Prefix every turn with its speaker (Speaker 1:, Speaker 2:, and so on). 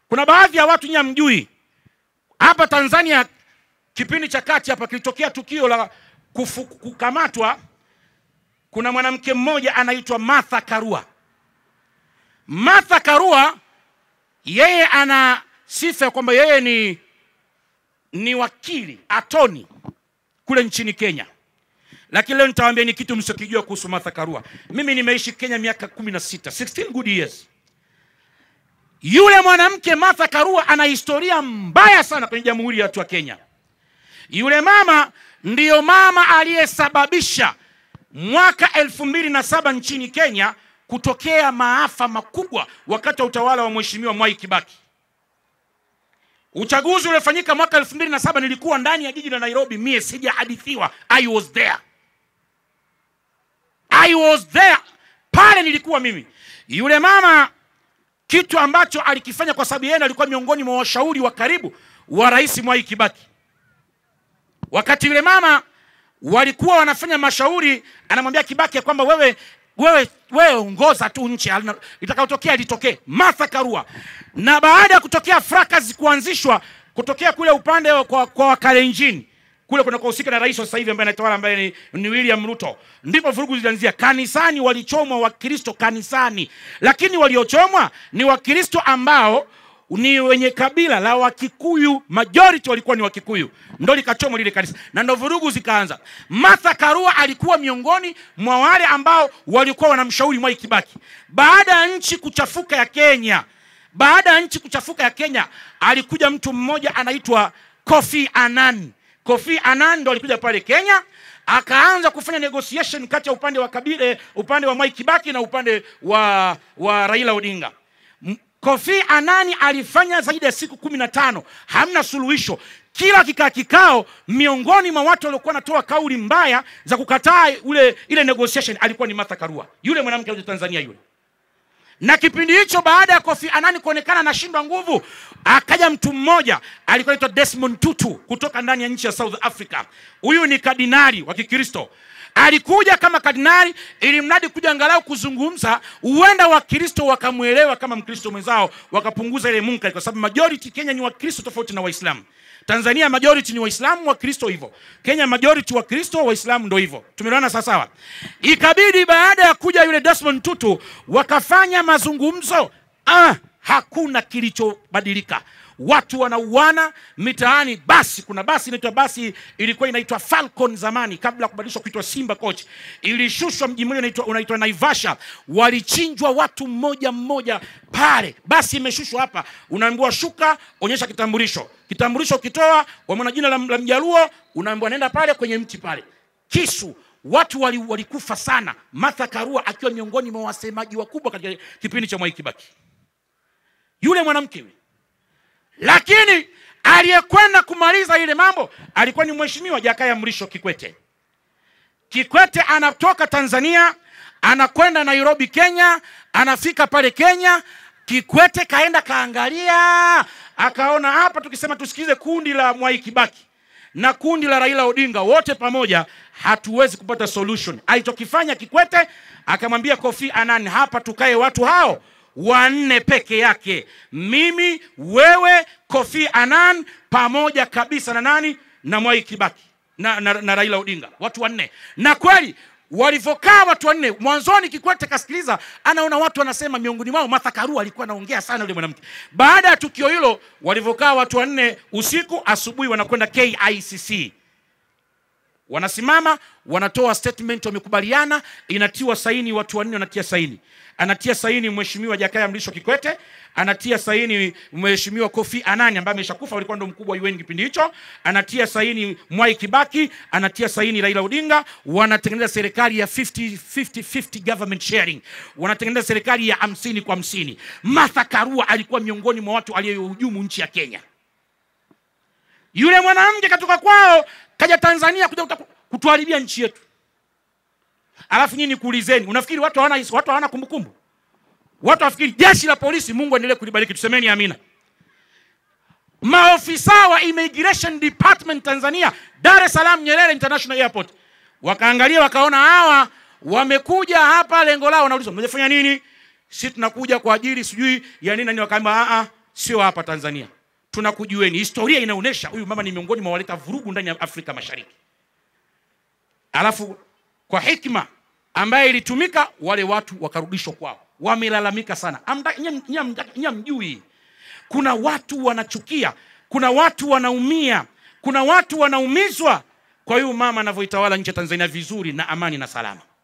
Speaker 1: Kuna baadhi ya watu nyinyi mjui. Hapa Tanzania kipindi cha kati hapa kilitokea tukio la kukamatwa. Kuna mwanamke mmoja anaitwa Martha Karua. Martha Karua yeye ana sifa kwamba yeye ni wakili, attorney kule nchini Kenya. Lakini leo nitawaambia ni kitu msokijua kuhusu Martha Karua. Mimi nimeishi Kenya miaka 16 good years. Yule mwanamke Martha Karua ana historia mbaya sana kwenye Jamhuri ya Kenya. Yule mama ndiyo mama aliyesababisha mwaka 2007 nchini Kenya kutokea maafa makubwa wakati wa utawala wa Mheshimiwa Mwai Kibaki. Uchaguzi ulifanyika mwaka 2007, nilikuwa ndani ya jiji la Nairobi, mie sijahadithiwa. I was there. Pale nilikuwa mimi. Yule mama kitu ambacho alikifanya, kwa sababu yeye alikuwa miongoni mwa washauri wa karibu wa Rais Mwai Kibaki. Wakati yule mama walikuwa wanafanya mashauri, anamwambia Kibaki kwamba wewe ongoza tu nchi, itakayotokea litokee. Martha Karua. Na baada ya kutokea fracas kuanzishwa kutokea kule upande kwa Wakalenjin, kule kuna kuhusika na rais wa sasa hivi ambaye anatawala, ambaye ni William Ruto, ndipo vurugu zilianzia. Kanisani walichomwa Wakristo kanisani, lakini waliochomwa ni Wakristo ambao ni wenye kabila la Wakikuyu, majority walikuwa ni Wakikuyu, ndio likachomwa lile kanisa na ndio vurugu zikaanza. Martha Karua alikuwa miongoni mwa wale ambao walikuwa wanamshauri Mwai Kibaki. Baada ya nchi kuchafuka ya Kenya, alikuja mtu mmoja anaitwa Kofi Annan. Kofi Annan ndo alikuja pale Kenya, akaanza kufanya negotiation kati ya upande wa Mwai Kibaki na upande wa Raila Odinga. Kofi Annan alifanya zaidi ya siku 15, hamna suluhisho. Kila kikao miongoni mwa watu waliokuwa natoa kauli mbaya za kukataa ile negotiation alikuwa ni Martha Karua, yule mwanamke wa Tanzania yule. Na kipindi hicho, baada ya Kofi Annan kuonekana anashindwa nguvu, akaja mtu mmoja alikuwa anaitwa Desmond Tutu kutoka ndani ya nchi ya South Africa. Huyu ni kardinali wa Kikristo. Alikuja kama kardinali ili mradi kuja angalau kuzungumza, huenda Wakristo wakamuelewa kama Mkristo mwenzao, wakapunguza ile munkari, kwa sababu majority Kenya ni Wakristo tofauti na Waislamu. Tanzania majority ni Waislamu, Wakristo hivyo. Kenya majority Wakristo, Waislamu ndio hivyo. Tumeelewana sawa? Ikabidi baada ya kuja yule Desmond Tutu wakafanya mazungumzo. Hakuna kilichobadilika. Watu wanauana mitaani. Kuna basi ilikuwa inaitwa Falcon zamani, kabla kubadilishwa kuitwa Simba Coach. Ilishushwa mji mmoja unaitwa Naivasha. Walichinjwa watu mmoja pale. Basi imeshushwa hapa, unaambiwa shuka, onyesha kitambulisho. Kitambulisho kitoa, wameona jina la Mjaluo, unaambiwa nenda pale kwenye mti pale. Kisu. Watu walikufa sana. Martha Karua akiwa miongoni mwa wasemaji wakubwa katika kipindi cha Mwai Kibaki. Yule mwanamke. Lakini aliyekwenda kumaliza ile mambo alikuwa ni Mheshimiwa Jakaya Mrisho Kikwete. Kikwete anatoka Tanzania, anakwenda Nairobi Kenya, anafika pale Kenya. Kikwete kaenda kaangalia, akaona hapa tukisema tusikize kundi la Mwai Kibaki na kundi la Raila Odinga wote pamoja, hatuwezi kupata solution. Alichokifanya Kikwete, akamwambia Kofi Annan, hapa tukae watu hao 4 peke yake. Mimi, wewe, Kofi Annan pamoja kabisa na nani? Na Mwai Kibaki na Raila Odinga. Watu 4. Na kweli walivokaa watu 4, mwanzoni Kikwete kasikiliza, anaona watu wanasema miongoni mwao Martha Karua alikuwa anaongea sana yule mwanamke. Baada ya tukio hilo walivokaa watu 4 usiku, asubuhi wanakwenda KICC. Wanasimama, wanatoa statement, wamekubaliana, inatiwa saini, watu 4 wanatia saini. Anatia saini Mheshimiwa Jakaya Mrisho Kikwete, anatia saini Mheshimiwa Kofi Annan ambaye ameshakufa, alikuwa ndo mkubwa wa UN kipindi hicho, anatia saini Mwai Kibaki, anatia saini Raila Odinga. Wanatengeneza serikali ya 50-50 government sharing. Wanatengeneza serikali ya 50 kwa 50. Martha Karua alikuwa miongoni mwa watu aliyehujumu nchi ya Kenya. Yule mwanamke katoka kwao kaja Tanzania kuja kutuharibia nchi yetu. Alafu nyinyi kuulizeni, unafikiri watu hawana kumbukumbu? Watu wafikiri jeshi la polisi, Mungu aendelee kulibariki, tusemeni amina. Maofisa wa Immigration Department Tanzania, Dar es Salaam Nyerere International Airport, wakaangalia wakaona hawa wamekuja hapa lengo lao, wanaulizwa mnafanya nini? Sisi tunakuja kwa ajili sijui ya nini, na wakaambia sio hapa Tanzania. Tunakujueni, historia inaonyesha huyu mama ni miongoni mwa waleta vurugu ndani ya Afrika Mashariki. Alafu kwa hikma ambaye ilitumika, wale watu wakarudishwa kwao. Wamelalamika sana. Mjui kuna watu wanachukia, kuna watu wanaumia, kuna watu wanaumizwa kwa hiyo mama anavyoitawala nchi ya Tanzania vizuri na amani na salama.